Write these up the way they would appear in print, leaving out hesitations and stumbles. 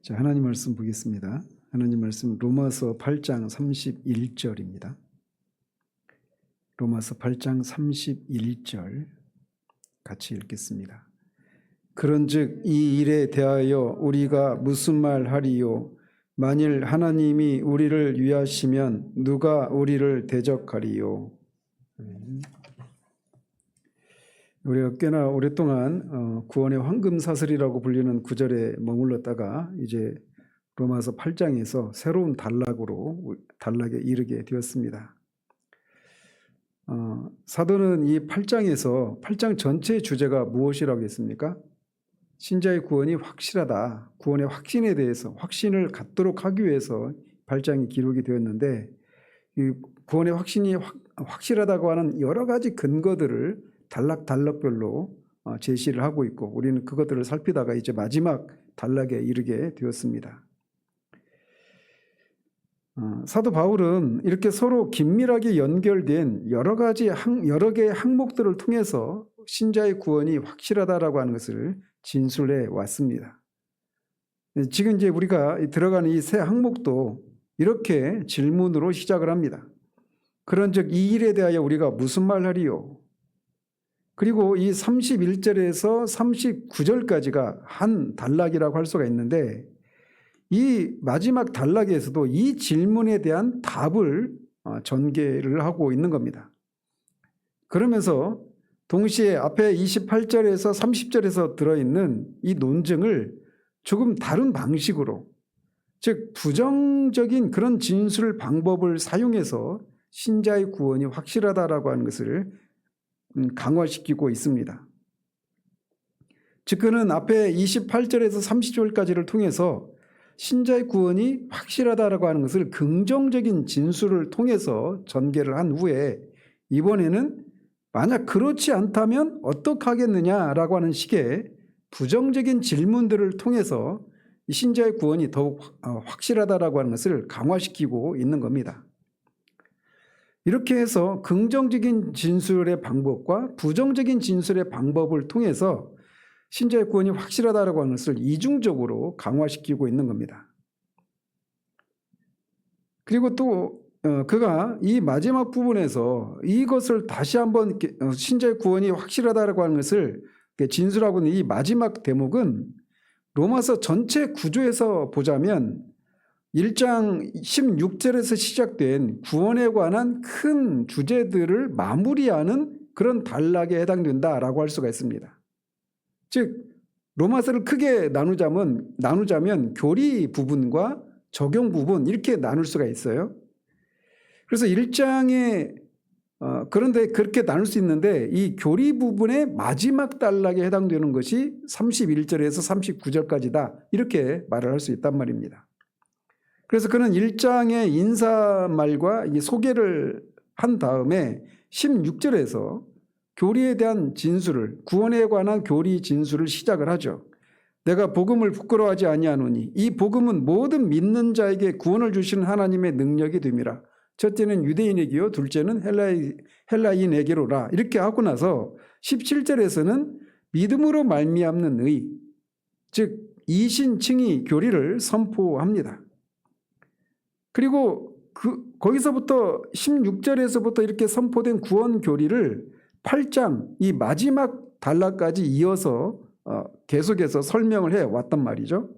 자, 하나님 말씀 보겠습니다. 하나님 말씀 로마서 8장 31절입니다. 로마서 8장 31절 같이 읽겠습니다. 그런즉 이 일에 대하여 우리가 무슨 말 하리요? 만일 하나님이 우리를 위하시면 누가 우리를 대적하리요? 우리가 꽤나 오랫동안 구원의 황금사슬이라고 불리는 구절에 머물렀다가 이제 로마서 8장에서 새로운 단락에 이르게 되었습니다. 사도는 이 8장 전체의 주제가 무엇이라고 했습니까? 신자의 구원이 확실하다. 구원의 확신에 대해서 확신을 갖도록 하기 위해서 8장이 기록이 되었는데, 이 구원의 확신이 확실하다고 하는 여러 가지 근거들을 단락별로 제시를 하고 있고, 우리는 그것들을 살피다가 이제 마지막 단락에 이르게 되었습니다. 사도 바울은 이렇게 서로 긴밀하게 연결된 여러 개의 항목들을 통해서 신자의 구원이 확실하다라고 하는 것을 진술해 왔습니다. 지금 이제 우리가 들어가는 이 세 항목도 이렇게 질문으로 시작을 합니다. 그런즉 이 일에 대하여 우리가 무슨 말 하리요? 그리고 이 31절에서 39절까지가 한 단락이라고 할 수가 있는데, 이 마지막 단락에서도 이 질문에 대한 답을 전개를 하고 있는 겁니다. 그러면서 동시에 앞에 28절에서 30절에서 들어있는 이 논증을 조금 다른 방식으로, 즉 부정적인 그런 진술 방법을 사용해서 신자의 구원이 확실하다라고 하는 것을 강화시키고 있습니다. 즉 그는 앞에 28절에서 30절까지를 통해서 신자의 구원이 확실하다라고 하는 것을 긍정적인 진술을 통해서 전개를 한 후에, 이번에는 만약 그렇지 않다면 어떻게 하겠느냐라고 하는 식의 부정적인 질문들을 통해서 신자의 구원이 더욱 확실하다라고 하는 것을 강화시키고 있는 겁니다. 이렇게 해서 긍정적인 진술의 방법과 부정적인 진술의 방법을 통해서 신자의 구원이 확실하다라고 하는 것을 이중적으로 강화시키고 있는 겁니다. 그리고 또 그가 이 마지막 부분에서 이것을 다시 한번 신자의 구원이 확실하다라고 하는 것을 진술하고 있는 이 마지막 대목은 로마서 전체 구조에서 보자면 1장 16절에서 시작된 구원에 관한 큰 주제들을 마무리하는 그런 단락에 해당된다라고 할 수가 있습니다. 즉 로마서를 크게 나누자면 교리 부분과 적용 부분 이렇게 나눌 수가 있어요. 그래서 1장에 그런데 그렇게 나눌 수 있는데, 이 교리 부분의 마지막 단락에 해당되는 것이 31절에서 39절까지다 이렇게 말을 할 수 있단 말입니다. 그래서 그는 1장의 인사말과 이 소개를 한 다음에 16절에서 교리에 대한 진술을, 구원에 관한 교리 진술을 시작을 하죠. 내가 복음을 부끄러워하지 아니하노니 이 복음은 모든 믿는 자에게 구원을 주시는 하나님의 능력이 됨이라. 첫째는 유대인에게요, 둘째는 헬라인에게로라. 이렇게 하고 나서 17절에서는 믿음으로 말미암는 의, 즉 이신칭의 교리를 선포합니다. 그리고 거기서부터 16절에서부터 이렇게 선포된 구원 교리를 8장 이 마지막 단락까지 이어서 계속해서 설명을 해왔단 말이죠.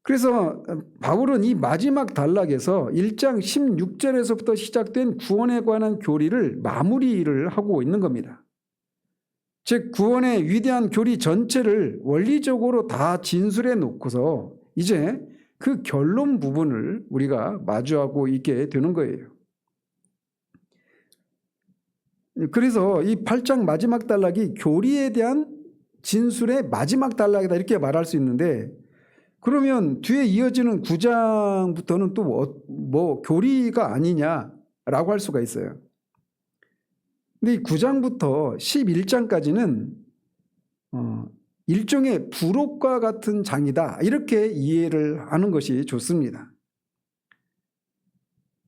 그래서 바울은 이 마지막 단락에서 1장 16절에서부터 시작된 구원에 관한 교리를 마무리를 하고 있는 겁니다. 즉 구원의 위대한 교리 전체를 원리적으로 다 진술해 놓고서 이제 그 결론 부분을 우리가 마주하고 있게 되는 거예요. 그래서 이 8장 마지막 단락이 교리에 대한 진술의 마지막 단락이다 이렇게 말할 수 있는데, 그러면 뒤에 이어지는 9장부터는 또 뭐 교리가 아니냐라고 할 수가 있어요. 근데 이 9장부터 11장까지는 일종의 부록과 같은 장이다 이렇게 이해를 하는 것이 좋습니다.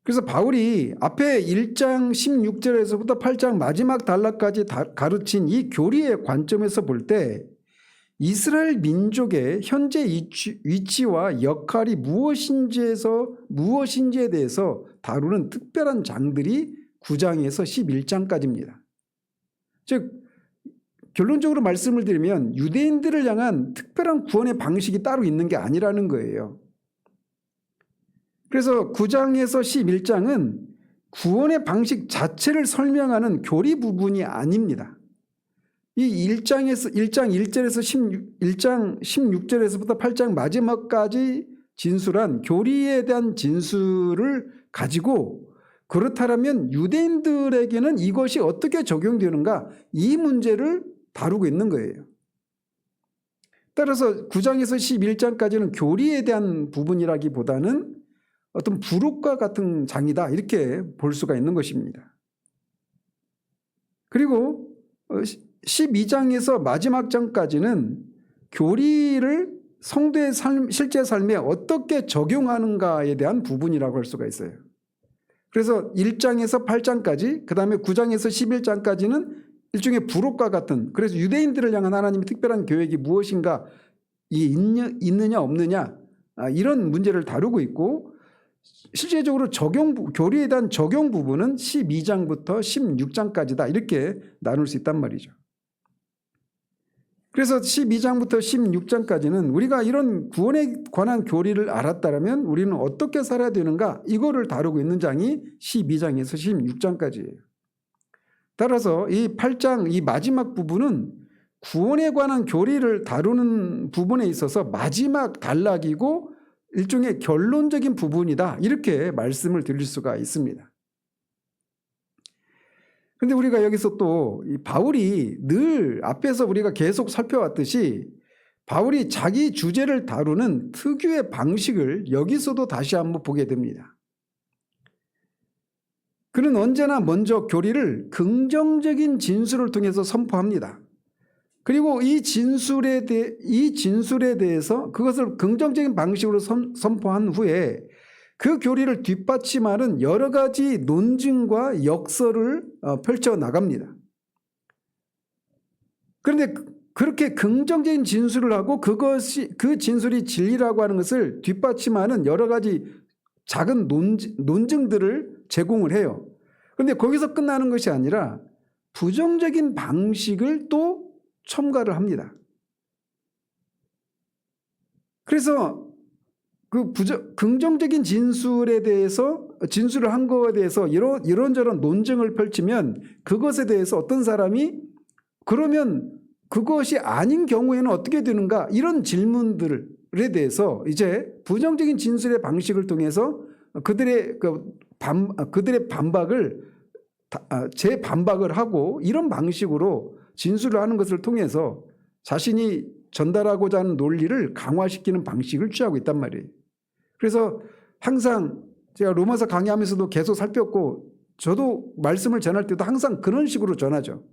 그래서 바울이 앞에 1장 16절에서부터 8장 마지막 단락까지 가르친 이 교리의 관점에서 볼 때 이스라엘 민족의 현재 위치와 역할이 무엇인지에 대해서 다루는 특별한 장들이 9장에서 11장까지입니다. 즉 결론적으로 말씀을 드리면 유대인들을 향한 특별한 구원의 방식이 따로 있는 게 아니라는 거예요. 그래서 9장에서 11장은 구원의 방식 자체를 설명하는 교리 부분이 아닙니다. 이 1장 1절에서 1장 16절에서부터 8장 마지막까지 진술한 교리에 대한 진술을 가지고 그렇다면 유대인들에게는 이것이 어떻게 적용되는가, 이 문제를 다루고 있는 거예요. 따라서 9장에서 11장까지는 교리에 대한 부분이라기보다는 어떤 부록과 같은 장이다, 이렇게 볼 수가 있는 것입니다. 그리고 12장에서 마지막 장까지는 교리를 성도의 실제 삶에 어떻게 적용하는가에 대한 부분이라고 할 수가 있어요. 그래서 1장에서 8장까지, 그 다음에 9장에서 11장까지는 일종의 부록과 같은, 그래서 유대인들을 향한 하나님의 특별한 계획이 무엇인가, 있느냐 없느냐, 이런 문제를 다루고 있고, 실제적으로 교리에 대한 적용 부분은 12장부터 16장까지다, 이렇게 나눌 수 있단 말이죠. 그래서 12장부터 16장까지는 우리가 이런 구원에 관한 교리를 알았다면 우리는 어떻게 살아야 되는가, 이거를 다루고 있는 장이 12장에서 16장까지예요. 따라서 이 8장 이 마지막 부분은 구원에 관한 교리를 다루는 부분에 있어서 마지막 단락이고 일종의 결론적인 부분이다, 이렇게 말씀을 드릴 수가 있습니다. 그런데 우리가 여기서 또 바울이 늘 앞에서 우리가 계속 살펴왔듯이 바울이 자기 주제를 다루는 특유의 방식을 여기서도 다시 한번 보게 됩니다. 그는 언제나 먼저 교리를 긍정적인 진술을 통해서 선포합니다. 그리고 이 진술에 대해서 그것을 긍정적인 방식으로 선포한 후에 그 교리를 뒷받침하는 여러 가지 논증과 역설을 펼쳐나갑니다. 그런데 그렇게 긍정적인 진술을 하고 그 진술이 진리라고 하는 것을 뒷받침하는 여러 가지 작은 논증들을 제공을 해요. 그런데 거기서 끝나는 것이 아니라 부정적인 방식을 또 첨가를 합니다. 그래서 그 긍정적인 진술을 한 것에 대해서 이런저런 논증을 펼치면 그것에 대해서 어떤 사람이 그러면 그것이 아닌 경우에는 어떻게 되는가, 이런 질문들에 대해서 이제 부정적인 진술의 방식을 통해서 그들의 반박을 재반박을 하고 이런 방식으로 진술을 하는 것을 통해서 자신이 전달하고자 하는 논리를 강화시키는 방식을 취하고 있단 말이에요. 그래서 항상 제가 로마서 강의하면서도 계속 살폈고 저도 말씀을 전할 때도 항상 그런 식으로 전하죠.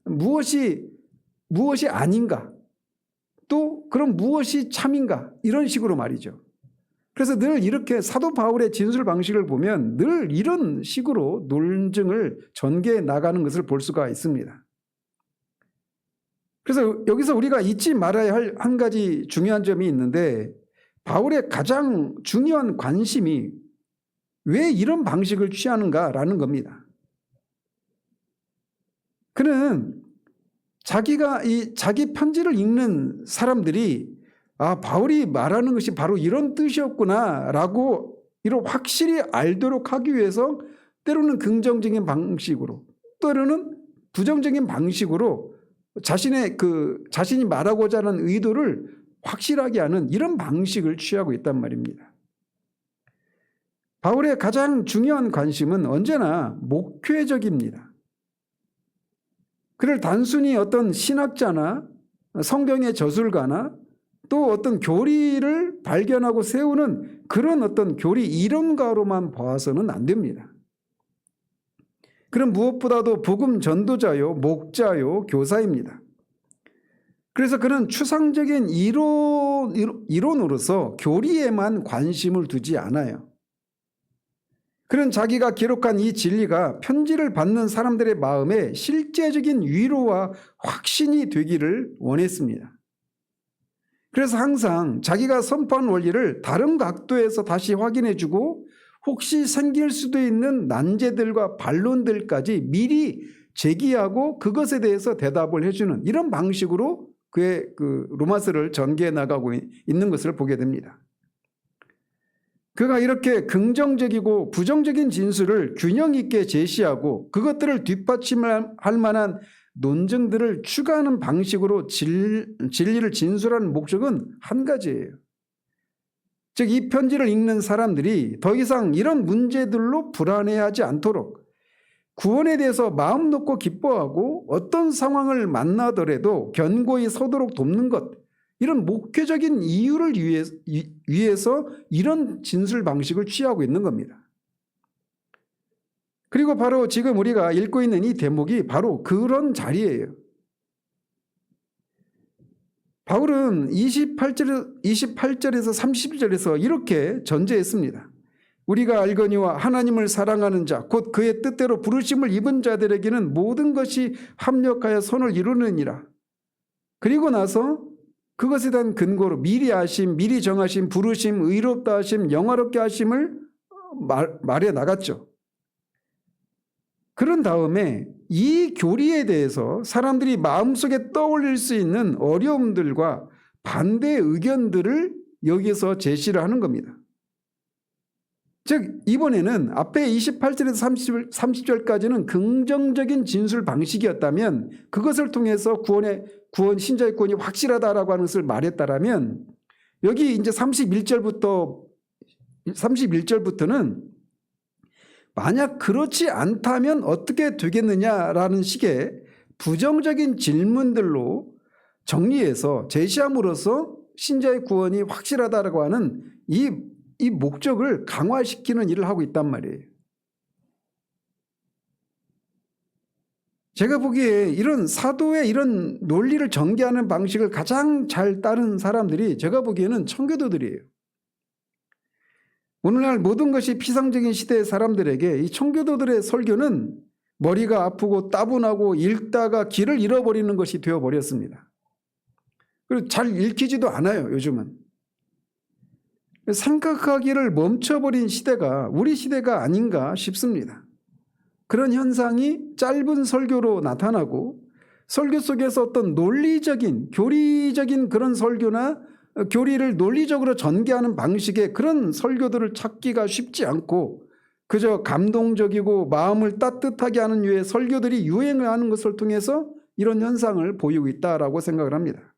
무엇이 아닌가, 또 그럼 무엇이 참인가, 이런 식으로 말이죠. 그래서 늘 이렇게 사도 바울의 진술 방식을 보면 늘 이런 식으로 논증을 전개해 나가는 것을 볼 수가 있습니다. 그래서 여기서 우리가 잊지 말아야 할 한 가지 중요한 점이 있는데, 바울의 가장 중요한 관심이 왜 이런 방식을 취하는가라는 겁니다. 그는 자기 편지를 읽는 사람들이 바울이 말하는 것이 바로 이런 뜻이었구나라고 이런 확실히 알도록 하기 위해서 때로는 긍정적인 방식으로, 때로는 부정적인 방식으로 자신이 말하고자 하는 의도를 확실하게 하는 이런 방식을 취하고 있단 말입니다. 바울의 가장 중요한 관심은 언제나 목회적입니다. 그를 단순히 어떤 신학자나 성경의 저술가나 또 어떤 교리를 발견하고 세우는 그런 어떤 교리 이론가로만 봐서는 안 됩니다. 그는 무엇보다도 복음 전도자요, 목자요, 교사입니다. 그래서 그는 추상적인 이론으로서 교리에만 관심을 두지 않아요. 그는 자기가 기록한 이 진리가 편지를 받는 사람들의 마음에 실제적인 위로와 확신이 되기를 원했습니다. 그래서 항상 자기가 선포한 원리를 다른 각도에서 다시 확인해주고 혹시 생길 수도 있는 난제들과 반론들까지 미리 제기하고 그것에 대해서 대답을 해주는 이런 방식으로 그의 그 로마서를 전개해 나가고 있는 것을 보게 됩니다. 그가 이렇게 긍정적이고 부정적인 진술을 균형 있게 제시하고 그것들을 뒷받침할 만한 논증들을 추가하는 방식으로 진리를 진술하는 목적은 한 가지예요. 즉, 이 편지를 읽는 사람들이 더 이상 이런 문제들로 불안해하지 않도록 구원에 대해서 마음 놓고 기뻐하고 어떤 상황을 만나더라도 견고히 서도록 돕는 것, 이런 목표적인 이유를 위해서 이런 진술 방식을 취하고 있는 겁니다. 그리고 바로 지금 우리가 읽고 있는 이 대목이 바로 그런 자리예요. 바울은 28절에서 30절에서 이렇게 전제했습니다. 우리가 알거니와 하나님을 사랑하는 자, 곧 그의 뜻대로 부르심을 입은 자들에게는 모든 것이 합력하여 선을 이루느니라. 그리고 나서 그것에 대한 근거로 미리 아심, 미리 정하심, 부르심, 의롭다 하심, 영화롭게 하심을 말해 나갔죠. 그런 다음에 이 교리에 대해서 사람들이 마음속에 떠올릴 수 있는 어려움들과 반대 의견들을 여기서 제시를 하는 겁니다. 즉, 이번에는 앞에 28절에서 30절까지는 긍정적인 진술 방식이었다면 그것을 통해서 신자의 구원이 확실하다라고 하는 것을 말했다라면 여기 이제 31절부터는 만약 그렇지 않다면 어떻게 되겠느냐라는 식의 부정적인 질문들로 정리해서 제시함으로써 신자의 구원이 확실하다라고 하는 이 목적을 강화시키는 일을 하고 있단 말이에요. 제가 보기에 이런 사도의 이런 논리를 전개하는 방식을 가장 잘 따른 사람들이 제가 보기에는 청교도들이에요. 오늘날 모든 것이 피상적인 시대의 사람들에게 이 청교도들의 설교는 머리가 아프고 따분하고 읽다가 길을 잃어버리는 것이 되어버렸습니다. 그리고 잘 읽히지도 않아요, 요즘은. 생각하기를 멈춰버린 시대가 우리 시대가 아닌가 싶습니다. 그런 현상이 짧은 설교로 나타나고 설교 속에서 어떤 논리적인, 교리적인 그런 설교나 교리를 논리적으로 전개하는 방식의 그런 설교들을 찾기가 쉽지 않고 그저 감동적이고 마음을 따뜻하게 하는 류의 설교들이 유행을 하는 것을 통해서 이런 현상을 보이고 있다라고 생각을 합니다.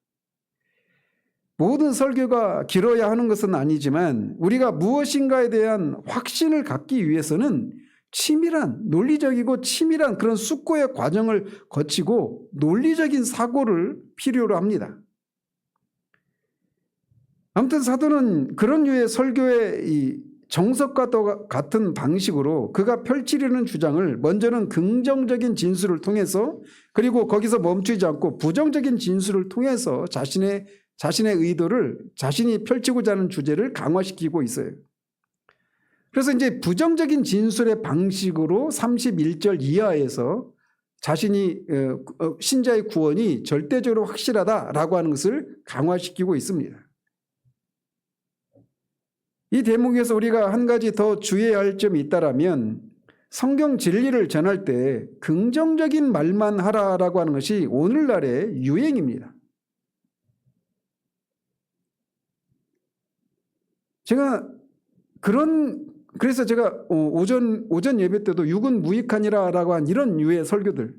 모든 설교가 길어야 하는 것은 아니지만 우리가 무엇인가에 대한 확신을 갖기 위해서는 치밀한, 논리적이고 치밀한 그런 숙고의 과정을 거치고 논리적인 사고를 필요로 합니다. 아무튼 사도는 그런 류의 설교의 이 정석과 같은 방식으로 그가 펼치려는 주장을 먼저는 긍정적인 진술을 통해서 그리고 거기서 멈추지 않고 부정적인 진술을 통해서 자신의 의도를 자신이 펼치고자 하는 주제를 강화시키고 있어요. 그래서 이제 부정적인 진술의 방식으로 31절 이하에서 자신이 신자의 구원이 절대적으로 확실하다라고 하는 것을 강화시키고 있습니다. 이 대목에서 우리가 한 가지 더 주의해야 할 점이 있다라면 성경 진리를 전할 때 긍정적인 말만 하라라고 하는 것이 오늘날의 유행입니다. 그래서 제가 오전 예배 때도 육은 무익하니라라고 한 이런 유의 설교들,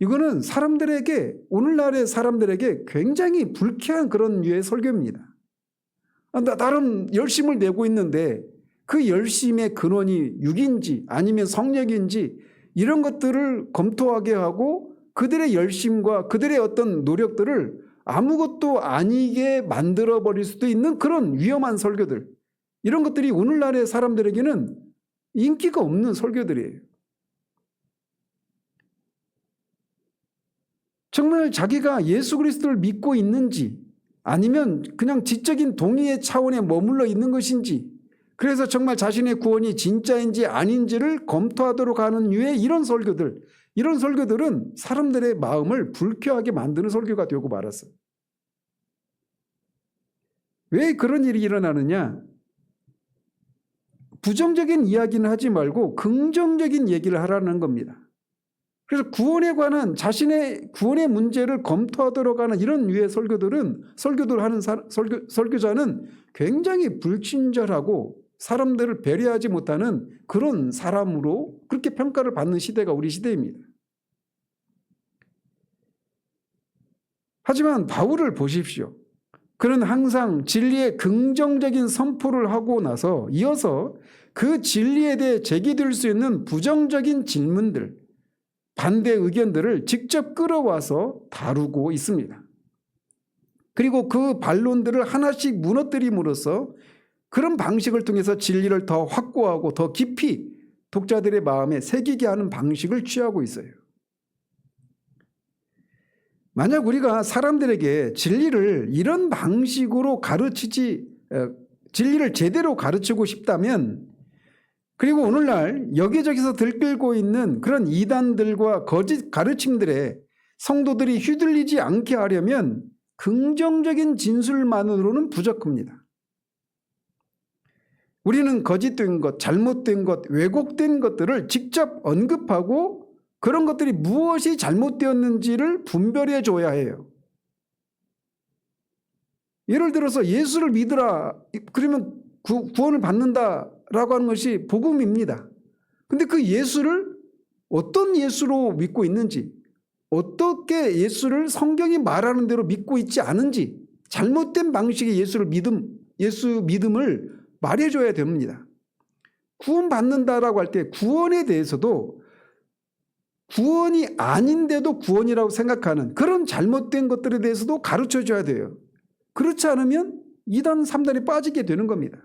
이거는 오늘날의 사람들에게 굉장히 불쾌한 그런 유의 설교입니다. 나름 열심을 내고 있는데 그 열심의 근원이 육인지 아니면 성령인지 이런 것들을 검토하게 하고 그들의 열심과 그들의 어떤 노력들을 아무것도 아니게 만들어버릴 수도 있는 그런 위험한 설교들, 이런 것들이 오늘날의 사람들에게는 인기가 없는 설교들이에요. 정말 자기가 예수 그리스도를 믿고 있는지 아니면 그냥 지적인 동의의 차원에 머물러 있는 것인지, 그래서 정말 자신의 구원이 진짜인지 아닌지를 검토하도록 하는 유의 이런 설교들은 사람들의 마음을 불쾌하게 만드는 설교가 되고 말았어요. 왜 그런 일이 일어나느냐? 부정적인 이야기는 하지 말고 긍정적인 얘기를 하라는 겁니다. 그래서 구원에 관한 자신의 구원의 문제를 검토하도록 하는 이런 류의 설교를 하는 설교자는 굉장히 불친절하고 사람들을 배려하지 못하는 그런 사람으로 그렇게 평가를 받는 시대가 우리 시대입니다. 하지만 바울을 보십시오. 그는 항상 진리의 긍정적인 선포를 하고 나서 이어서 그 진리에 대해 제기될 수 있는 부정적인 질문들, 반대 의견들을 직접 끌어와서 다루고 있습니다. 그리고 그 반론들을 하나씩 무너뜨림으로써 그런 방식을 통해서 진리를 더 확고하고 더 깊이 독자들의 마음에 새기게 하는 방식을 취하고 있어요. 만약 우리가 사람들에게 진리를 이런 방식으로 진리를 제대로 가르치고 싶다면, 그리고 오늘날 여기저기서 들끓고 있는 그런 이단들과 거짓 가르침들에 성도들이 휘둘리지 않게 하려면 긍정적인 진술만으로는 부족합니다. 우리는 거짓된 것, 잘못된 것, 왜곡된 것들을 직접 언급하고 그런 것들이 무엇이 잘못되었는지를 분별해 줘야 해요. 예를 들어서 예수를 믿으라, 그러면 구원을 받는다라고 하는 것이 복음입니다. 근데 그 예수를 어떤 예수로 믿고 있는지, 어떻게 예수를 성경이 말하는 대로 믿고 있지 않은지, 잘못된 방식의 예수 믿음을 말해줘야 됩니다. 구원받는다라고 할 때 구원에 대해서도 구원이 아닌데도 구원이라고 생각하는 그런 잘못된 것들에 대해서도 가르쳐줘야 돼요. 그렇지 않으면 2단, 3단에 빠지게 되는 겁니다.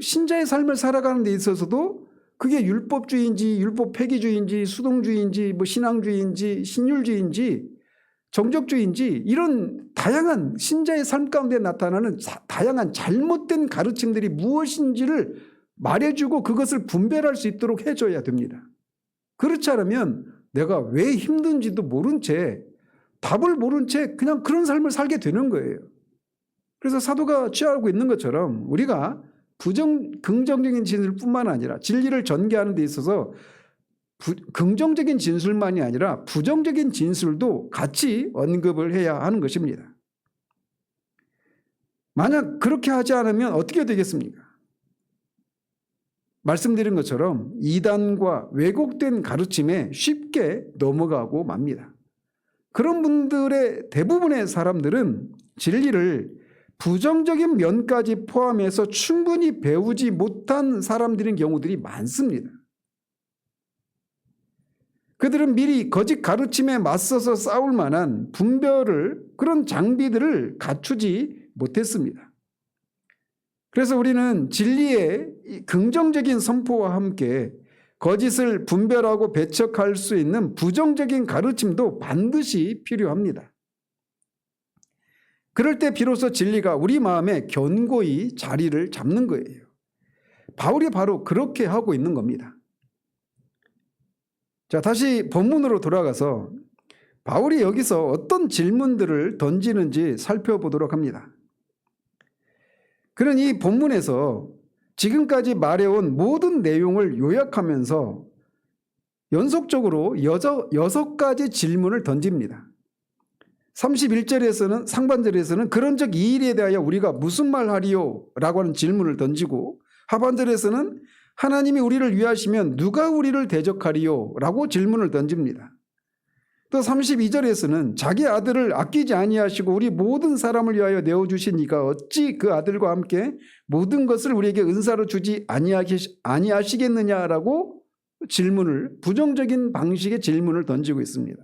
신자의 삶을 살아가는 데 있어서도 그게 율법주의인지 율법 폐기주의인지 수동주의인지 신앙주의인지 신율주의인지 정적주의인지 이런 다양한 신자의 삶 가운데 나타나는 다양한 잘못된 가르침들이 무엇인지를 말해주고 그것을 분별할 수 있도록 해줘야 됩니다. 그렇지 않으면 내가 왜 힘든지도 모른 채, 답을 모른 채 그냥 그런 삶을 살게 되는 거예요. 그래서 사도가 취하고 있는 것처럼 우리가 긍정적인 진술뿐만 아니라 진리를 전개하는 데 있어서 긍정적인 진술만이 아니라 부정적인 진술도 같이 언급을 해야 하는 것입니다. 만약 그렇게 하지 않으면 어떻게 되겠습니까? 말씀드린 것처럼 이단과 왜곡된 가르침에 쉽게 넘어가고 맙니다. 그런 분들의 대부분의 사람들은 진리를 부정적인 면까지 포함해서 충분히 배우지 못한 사람들인 경우들이 많습니다. 그들은 미리 거짓 가르침에 맞서서 싸울 만한 그런 장비들을 갖추지 못했습니다. 그래서 우리는 진리의 긍정적인 선포와 함께 거짓을 분별하고 배척할 수 있는 부정적인 가르침도 반드시 필요합니다. 그럴 때 비로소 진리가 우리 마음에 견고히 자리를 잡는 거예요. 바울이 바로 그렇게 하고 있는 겁니다. 자, 다시 본문으로 돌아가서 바울이 여기서 어떤 질문들을 던지는지 살펴보도록 합니다. 그는 이 본문에서 지금까지 말해온 모든 내용을 요약하면서 연속적으로 6가지 질문을 던집니다. 31절에서는 상반절에서는 그런즉 이 일에 대하여 우리가 무슨 말하리요? 라고 하는 질문을 던지고 하반절에서는 하나님이 우리를 위하시면 누가 우리를 대적하리요? 라고 질문을 던집니다. 또 32절에서는 자기 아들을 아끼지 아니하시고 우리 모든 사람을 위하여 내어주신 이가 어찌 그 아들과 함께 모든 것을 우리에게 은사로 주지 아니하시겠느냐라고 부정적인 방식의 질문을 던지고 있습니다.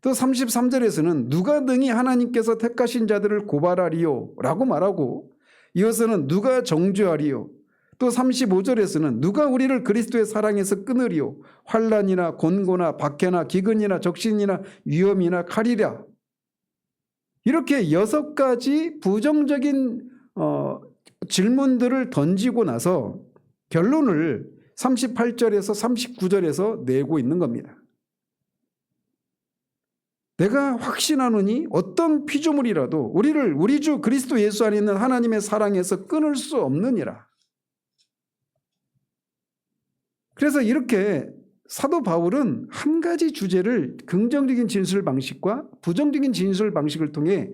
또 33절에서는 누가 능히 하나님께서 택하신 자들을 고발하리요? 라고 말하고 이어서는 누가 정죄하리요? 또 35절에서는 누가 우리를 그리스도의 사랑에서 끊으리요? 환난이나 곤고나 박해나 기근이나 적신이나 위험이나 칼이랴. 이렇게 6가지 부정적인 질문들을 던지고 나서 결론을 38절에서 39절에서 내고 있는 겁니다. 내가 확신하노니 어떤 피조물이라도 우리를 우리 주 그리스도 예수 안에 있는 하나님의 사랑에서 끊을 수 없느니라. 그래서 이렇게 사도 바울은 한 가지 주제를 긍정적인 진술 방식과 부정적인 진술 방식을 통해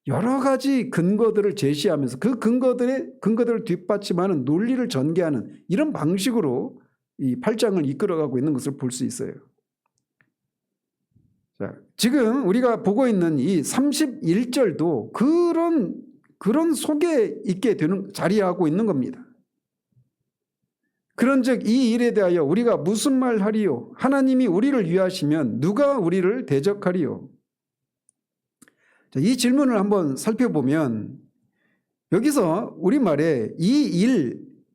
여러 가지 근거들을 제시하면서 그 근거들을 뒷받침하는 논리를 전개하는 이런 방식으로 이 8장을 이끌어가고 있는 것을 볼 수 있어요. 자, 지금 우리가 보고 있는 이 31절도 그런 속에 있게 되는 자리하고 있는 겁니다. 그런즉 이 일에 대하여 우리가 무슨 말 하리요? 하나님이 우리를 위하시면 누가 우리를 대적하리요? 자, 이 질문을 한번 살펴보면 여기서 우리말에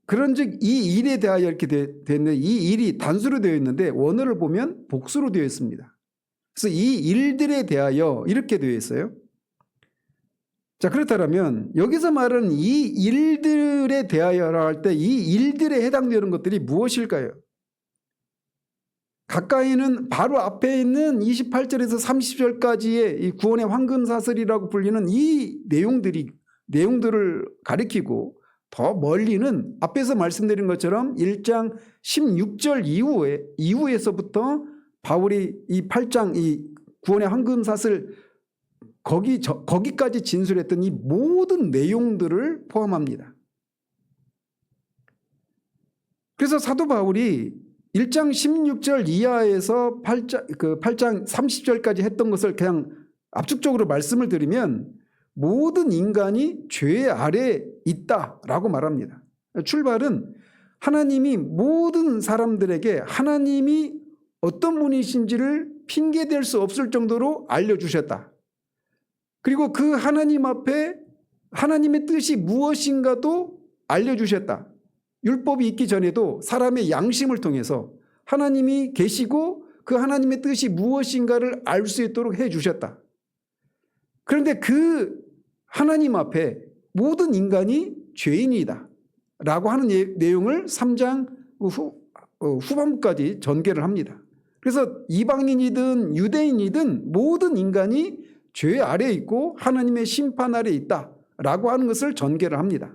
그런즉 이 일에 대하여 이렇게 되는데 이 일이 단수로 되어 있는데 원어를 보면 복수로 되어 있습니다. 그래서 이 일들에 대하여 이렇게 되어 있어요. 자, 그렇다면 여기서 말하는 이 일들에 대하여라 할 때 이 일들에 해당되는 것들이 무엇일까요? 가까이는 바로 앞에 있는 28절에서 30절까지의 이 구원의 황금사슬이라고 불리는 이 내용들을 가리키고 더 멀리는 앞에서 말씀드린 것처럼 1장 16절 이후에서부터 바울이 이 8장 이 구원의 황금사슬 거기까지 진술했던 이 모든 내용들을 포함합니다. 그래서 사도 바울이 1장 16절 이하에서 8장 30절까지 했던 것을 그냥 압축적으로 말씀을 드리면 모든 인간이 죄 아래에 있다라고 말합니다. 출발은 하나님이 모든 사람들에게 하나님이 어떤 분이신지를 핑계댈 수 없을 정도로 알려주셨다. 그리고 그 하나님 앞에 하나님의 뜻이 무엇인가도 알려주셨다. 율법이 있기 전에도 사람의 양심을 통해서 하나님이 계시고 그 하나님의 뜻이 무엇인가를 알 수 있도록 해주셨다. 그런데 그 하나님 앞에 모든 인간이 죄인이다 라고 하는 내용을 3장 후반부까지 전개를 합니다. 그래서 이방인이든 유대인이든 모든 인간이 죄 아래에 있고 하나님의 심판 아래에 있다라고 하는 것을 전개를 합니다.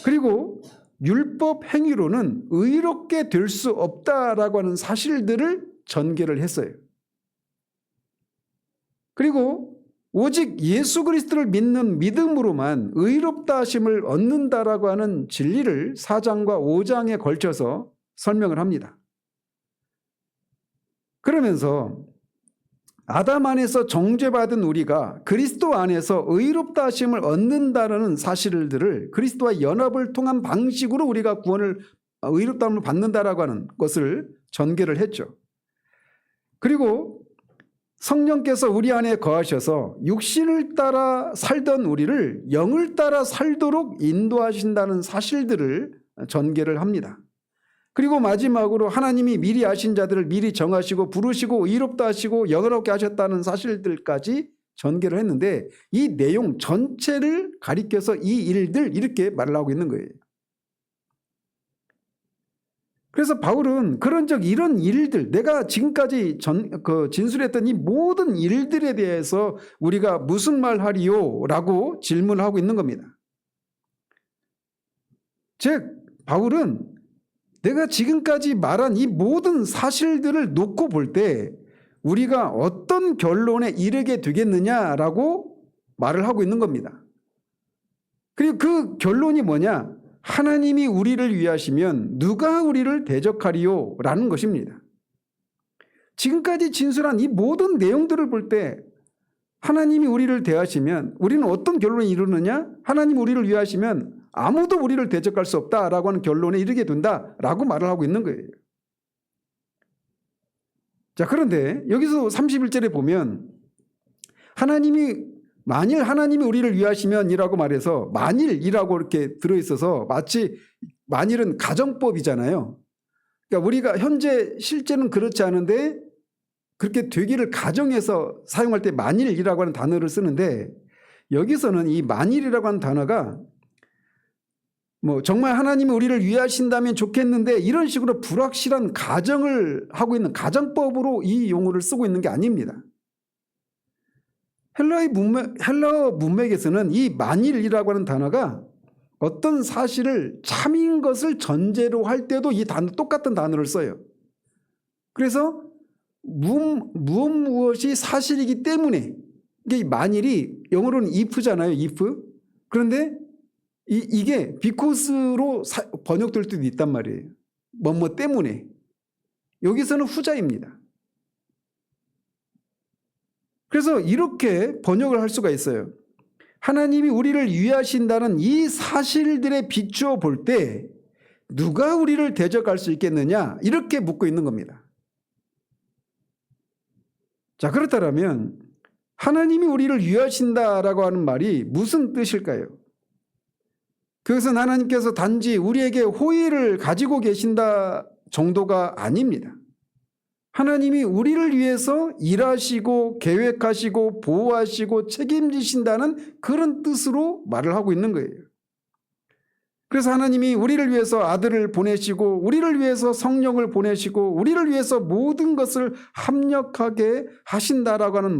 그리고 율법 행위로는 의롭게 될 수 없다라고 하는 사실들을 전개를 했어요. 그리고 오직 예수 그리스도를 믿는 믿음으로만 의롭다 하심을 얻는다라고 하는 진리를 4장과 5장에 걸쳐서 설명을 합니다. 그러면서 아담 안에서 정죄받은 우리가 그리스도 안에서 의롭다 하심을 얻는다는 사실들을 그리스도와 연합을 통한 방식으로 우리가 구원을 의롭다함을 받는다라고 하는 것을 전개를 했죠. 그리고 성령께서 우리 안에 거하셔서 육신을 따라 살던 우리를 영을 따라 살도록 인도하신다는 사실들을 전개를 합니다. 그리고 마지막으로 하나님이 미리 아신 자들을 미리 정하시고 부르시고 의롭다 하시고 영원하게 하셨다는 사실들까지 전개를 했는데 이 내용 전체를 가리켜서 이 일들 이렇게 말을 하고 있는 거예요. 그래서 바울은 그런즉 이런 일들 내가 지금까지 진술했던 이 모든 일들에 대해서 우리가 무슨 말 하리요? 라고 질문하고 있는 겁니다. 즉 바울은 내가 지금까지 말한 이 모든 사실들을 놓고 볼 때 우리가 어떤 결론에 이르게 되겠느냐라고 말을 하고 있는 겁니다. 그리고 그 결론이 뭐냐? 하나님이 우리를 위하시면 누가 우리를 대적하리요? 라는 것입니다. 지금까지 진술한 이 모든 내용들을 볼 때 하나님이 우리를 대하시면 우리는 어떤 결론에 이르느냐? 하나님이 우리를 위하시면 아무도 우리를 대적할 수 없다라고 하는 결론에 이르게 된다라고 말을 하고 있는 거예요. 자, 그런데 여기서 31절에 보면 만일 하나님이 우리를 위하시면이라고 말해서 만일이라고 이렇게 들어있어서 마치 만일은 가정법이잖아요. 그러니까 우리가 현재 실제는 그렇지 않은데 그렇게 되기를 가정해서 사용할 때 만일이라고 하는 단어를 쓰는데 여기서는 이 만일이라고 하는 단어가 정말 하나님이 우리를 위하신다면 좋겠는데 이런 식으로 불확실한 가정을 하고 있는 가정법으로 이 용어를 쓰고 있는 게 아닙니다. 헬라어 문맥에서는 이 만일이라고 하는 단어가 어떤 사실을 참인 것을 전제로 할 때도 이 똑같은 단어를 써요. 그래서 무엇이 사실이기 때문에, 이게 만일이 영어로는 if잖아요. if. 그런데 이게 because로 번역될 때도 있단 말이에요. 뭐뭐 때문에. 여기서는 후자입니다. 그래서 이렇게 번역을 할 수가 있어요. 하나님이 우리를 위하신다는 이 사실들에 비추어 볼 때 누가 우리를 대적할 수 있겠느냐, 이렇게 묻고 있는 겁니다. 자, 그렇다면 하나님이 우리를 위하신다라고 하는 말이 무슨 뜻일까요? 그것은 하나님께서 단지 우리에게 호의를 가지고 계신다 정도가 아닙니다. 하나님이 우리를 위해서 일하시고 계획하시고 보호하시고 책임지신다는 그런 뜻으로 말을 하고 있는 거예요. 그래서 하나님이 우리를 위해서 아들을 보내시고 우리를 위해서 성령을 보내시고 우리를 위해서 모든 것을 합력하게 하신다라고 하는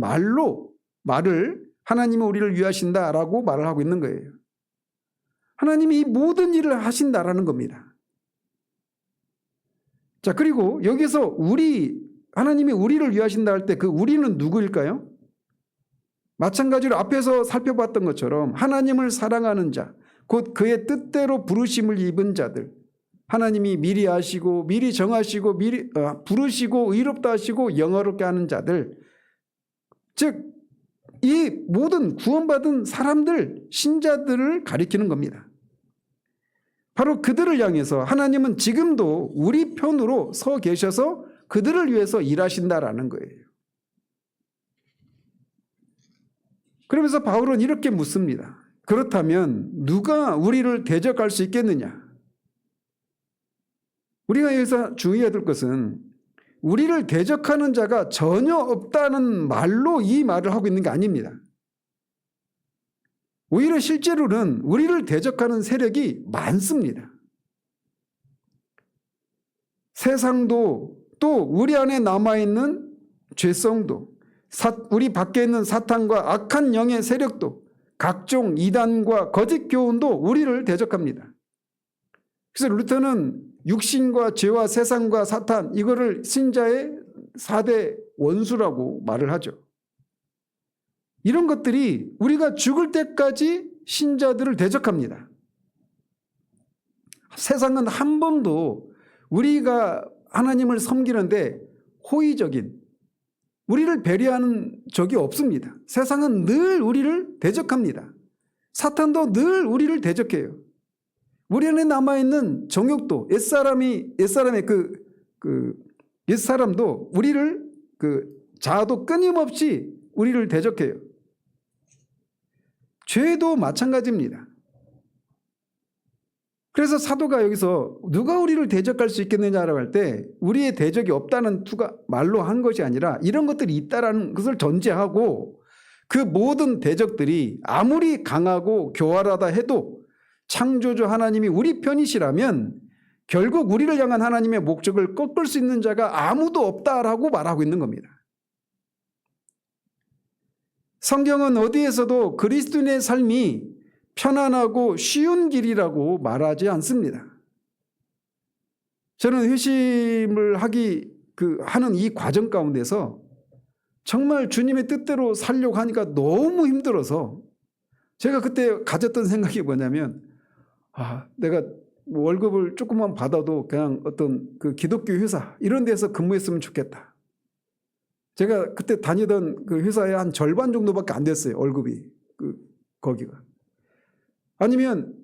말을 하나님이 우리를 위하신다라고 말을 하고 있는 거예요. 하나님이 이 모든 일을 하신다라는 겁니다. 자, 그리고 여기서 하나님이 우리를 위하신다 할 때 그 우리는 누구일까요? 마찬가지로 앞에서 살펴봤던 것처럼 하나님을 사랑하는 자, 곧 그의 뜻대로 부르심을 입은 자들, 하나님이 미리 아시고 미리 정하시고 미리 부르시고 의롭다 하시고 영화롭게 하는 자들, 즉 이 모든 구원받은 사람들, 신자들을 가리키는 겁니다. 바로 그들을 향해서 하나님은 지금도 우리 편으로 서 계셔서 그들을 위해서 일하신다라는 거예요. 그러면서 바울은 이렇게 묻습니다. 그렇다면 누가 우리를 대적할 수 있겠느냐? 우리가 여기서 주의해야 될 것은 우리를 대적하는 자가 전혀 없다는 말로 이 말을 하고 있는 게 아닙니다. 오히려 실제로는 우리를 대적하는 세력이 많습니다. 세상도 또 우리 안에 남아있는 죄성도 우리 밖에 있는 사탄과 악한 영의 세력도 각종 이단과 거짓 교훈도 우리를 대적합니다. 그래서 루터는 육신과 죄와 세상과 사탄, 이거를 신자의 4대 원수라고 말을 하죠. 이런 것들이 우리가 죽을 때까지 신자들을 대적합니다. 세상은 한 번도 우리가 하나님을 섬기는데 호의적인, 우리를 배려하는 적이 없습니다. 세상은 늘 우리를 대적합니다. 사탄도 늘 우리를 대적해요. 우리 안에 남아있는 정욕도, 옛사람도 우리를 자아도 끊임없이 우리를 대적해요. 죄도 마찬가지입니다. 그래서 사도가 여기서 누가 우리를 대적할 수 있겠느냐라고 할 때 우리의 대적이 없다는 말로 한 것이 아니라 이런 것들이 있다라는 것을 전제하고 그 모든 대적들이 아무리 강하고 교활하다 해도 창조주 하나님이 우리 편이시라면 결국 우리를 향한 하나님의 목적을 꺾을 수 있는 자가 아무도 없다라고 말하고 있는 겁니다. 성경은 어디에서도 그리스도인의 삶이 편안하고 쉬운 길이라고 말하지 않습니다. 저는 회심을 하는 이 과정 가운데서 정말 주님의 뜻대로 살려고 하니까 너무 힘들어서 제가 그때 가졌던 생각이 뭐냐면 내가 월급을 조금만 받아도 그냥 어떤 그 기독교 회사 이런 데서 근무했으면 좋겠다. 제가 그때 다니던 그 회사의 한 절반 정도밖에 안 됐어요. 월급이 거기가. 아니면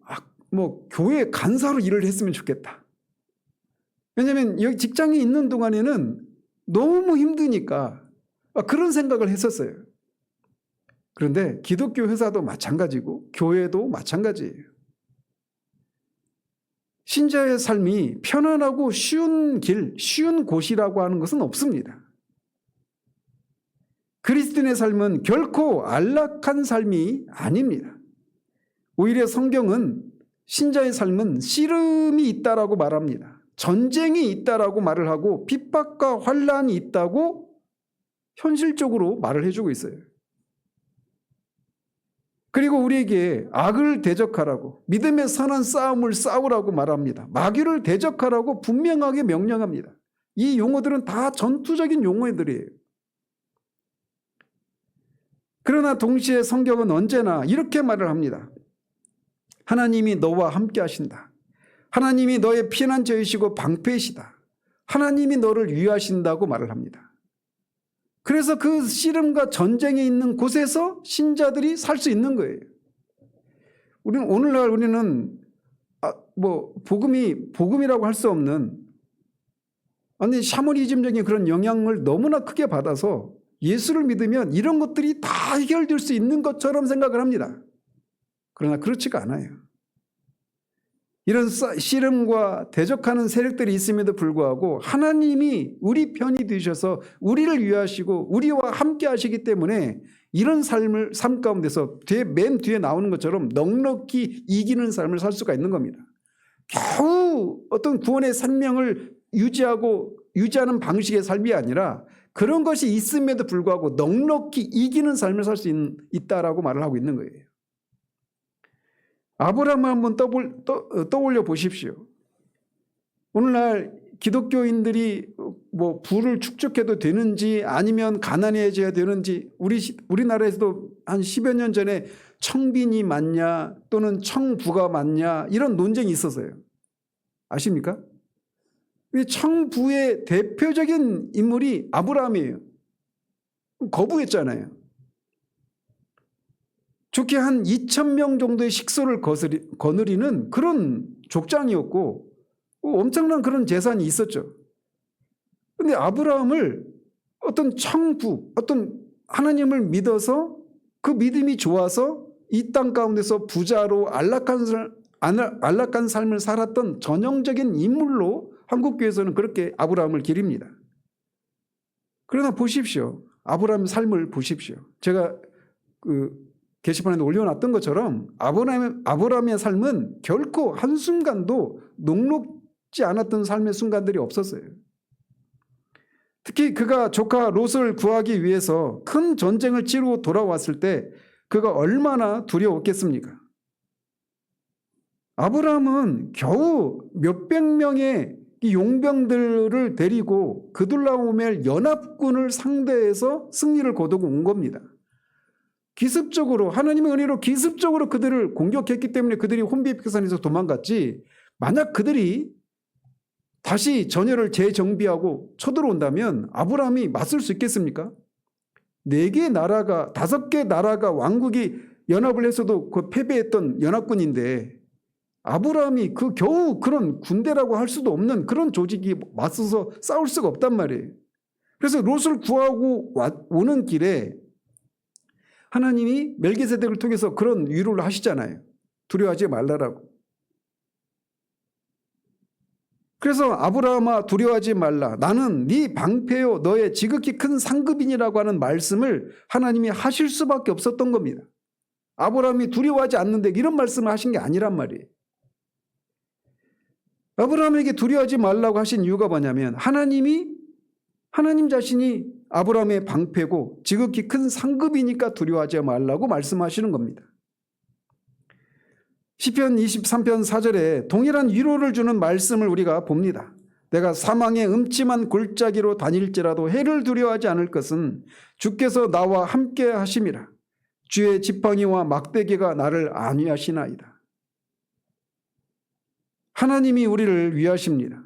교회 간사로 일을 했으면 좋겠다. 왜냐하면 여기 직장에 있는 동안에는 너무 힘드니까 그런 생각을 했었어요. 그런데 기독교 회사도 마찬가지고 교회도 마찬가지예요. 신자의 삶이 편안하고 쉬운 길, 쉬운 곳이라고 하는 것은 없습니다. 그리스도인의 삶은 결코 안락한 삶이 아닙니다. 오히려 성경은 신자의 삶은 씨름이 있다라고 말합니다. 전쟁이 있다라고 말을 하고 핍박과 환난이 있다고 현실적으로 말을 해주고 있어요. 그리고 우리에게 악을 대적하라고, 믿음의 선한 싸움을 싸우라고 말합니다. 마귀를 대적하라고 분명하게 명령합니다. 이 용어들은 다 전투적인 용어들이에요. 그러나 동시에 성경은 언제나 이렇게 말을 합니다. 하나님이 너와 함께 하신다. 하나님이 너의 피난처이시고 방패이시다. 하나님이 너를 위하신다고 말을 합니다. 그래서 그 씨름과 전쟁이 있는 곳에서 신자들이 살 수 있는 거예요. 오늘날 우리는 복음이라고 할 수 없는 샤머니즘적인 그런 영향을 너무나 크게 받아서 예수를 믿으면 이런 것들이 다 해결될 수 있는 것처럼 생각을 합니다. 그러나 그렇지가 않아요. 이런 씨름과 대적하는 세력들이 있음에도 불구하고 하나님이 우리 편이 되셔서 우리를 위하시고 우리와 함께 하시기 때문에 이런 삶 가운데서 맨 뒤에 나오는 것처럼 넉넉히 이기는 삶을 살 수가 있는 겁니다. 겨우 어떤 구원의 생명을 유지하는 방식의 삶이 아니라 그런 것이 있음에도 불구하고 넉넉히 이기는 삶을 살 수 있다라고 말을 하고 있는 거예요. 아브라함을 한번 떠올려 보십시오. 오늘날 기독교인들이 부를 축적해도 되는지 아니면 가난해져야 되는지 우리나라에서도 한 10여 년 전에 청빈이 맞냐 또는 청부가 맞냐 이런 논쟁이 있었어요. 아십니까? 청부의 대표적인 인물이 아브라함이에요. 거부했잖아요. 좋게 한 2,000명 정도의 식소를 거느리는 그런 족장이었고 엄청난 그런 재산이 있었죠. 그런데 아브라함을 어떤 청부, 어떤 하나님을 믿어서 그 믿음이 좋아서 이 땅 가운데서 부자로 안락한 삶을 살았던 전형적인 인물로 한국교회에서는 그렇게 아브라함을 기립니다. 그러나 보십시오. 아브라함의 삶을 보십시오. 제가 게시판에 올려놨던 것처럼 아브라함의 삶은 결코 한순간도 녹록지 않았던 삶의 순간들이 없었어요. 특히 그가 조카 롯을 구하기 위해서 큰 전쟁을 치르고 돌아왔을 때 그가 얼마나 두려웠겠습니까? 아브라함은 겨우 몇백 명의 용병들을 데리고 그둘라오멜 연합군을 상대해서 승리를 거두고 온 겁니다. 기습적으로 하나님의 은혜로 기습적으로 그들을 공격했기 때문에 그들이 혼비백산에서 도망갔지, 만약 그들이 다시 전열을 재정비하고 쳐들어온다면 아브라함이 맞설 수 있겠습니까? 4개 나라가 5개 나라가 왕국이 연합을 해서도 그 패배했던 연합군인데 아브라함이 겨우 그런 군대라고 할 수도 없는 그런 조직이 맞서서 싸울 수가 없단 말이에요. 그래서 롯을 구하고 오는 길에 하나님이 멜기세덱을 통해서 그런 위로를 하시잖아요. 두려워하지 말라라고. 그래서 아브라함아 두려워하지 말라. 나는 네 방패요 너의 지극히 큰 상급인이라고 하는 말씀을 하나님이 하실 수밖에 없었던 겁니다. 아브라함이 두려워하지 않는데 이런 말씀을 하신 게 아니란 말이에요. 아브라함에게 두려워하지 말라고 하신 이유가 뭐냐면 하나님 자신이 아브라함의 방패고 지극히 큰 상급이니까 두려워하지 말라고 말씀하시는 겁니다. 시편 23편 4절에 동일한 위로를 주는 말씀을 우리가 봅니다. 내가 사망의 음침한 골짜기로 다닐지라도 해를 두려워하지 않을 것은 주께서 나와 함께 하심이라. 주의 지팡이와 막대기가 나를 안위하시나이다. 하나님이 우리를 위하십니다.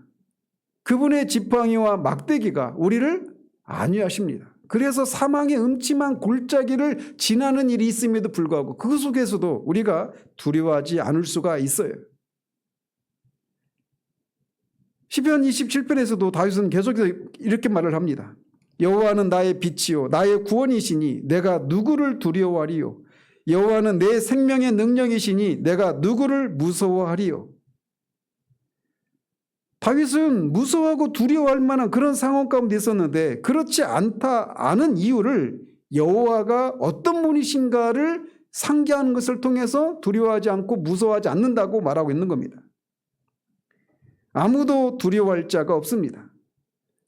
그분의 지팡이와 막대기가 우리를 안위하십니다. 그래서 사망의 음침한 골짜기를 지나는 일이 있음에도 불구하고 그 속에서도 우리가 두려워하지 않을 수가 있어요. 시편 27편에서도 다윗은 계속해서 이렇게 말을 합니다. 여호와는 나의 빛이요 나의 구원이시니 내가 누구를 두려워하리요. 여호와는 내 생명의 능력이시니 내가 누구를 무서워하리요. 다윗은 무서워하고 두려워할 만한 그런 상황 가운데 있었는데 그렇지 않은 이유를 여호와가 어떤 분이신가를 상기하는 것을 통해서 두려워하지 않고 무서워하지 않는다고 말하고 있는 겁니다. 아무도 두려워할 자가 없습니다.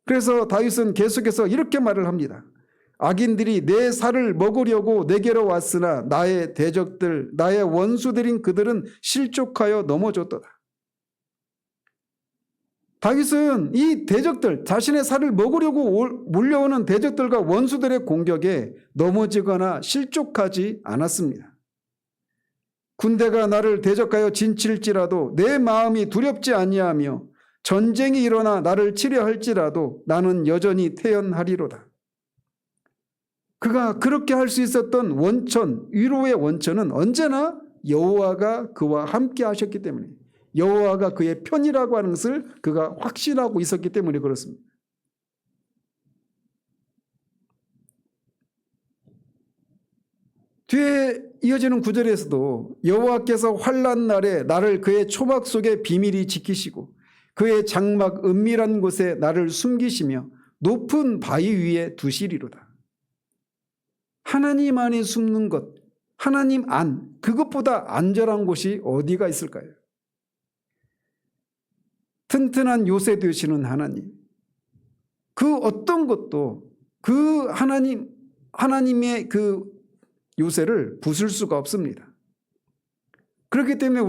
그래서 다윗은 계속해서 이렇게 말을 합니다. 악인들이 내 살을 먹으려고 내게로 왔으나 나의 대적들, 나의 원수들인 그들은 실족하여 넘어졌도다. 다윗은 이 대적들, 자신의 살을 먹으려고 몰려오는 대적들과 원수들의 공격에 넘어지거나 실족하지 않았습니다. 군대가 나를 대적하여 진칠지라도 내 마음이 두렵지 아니하며 전쟁이 일어나 나를 치려 할지라도 나는 여전히 태연하리로다. 그가 그렇게 할 수 있었던 원천, 위로의 원천은 언제나 여호와가 그와 함께 하셨기 때문에, 여호와가 그의 편이라고 하는 것을 그가 확신하고 있었기 때문에 그렇습니다. 뒤에 이어지는 구절에서도 여호와께서 환난 날에 나를 그의 초막 속에 비밀히 지키시고 그의 장막 은밀한 곳에 나를 숨기시며 높은 바위 위에 두시리로다. 하나님 안에 숨는 것, 하나님 안, 그것보다 안전한 곳이 어디가 있을까요? 튼튼한 요새 되시는 하나님, 그 어떤 것도 그 하나님의 그 요새를 부술 수가 없습니다. 그렇기 때문에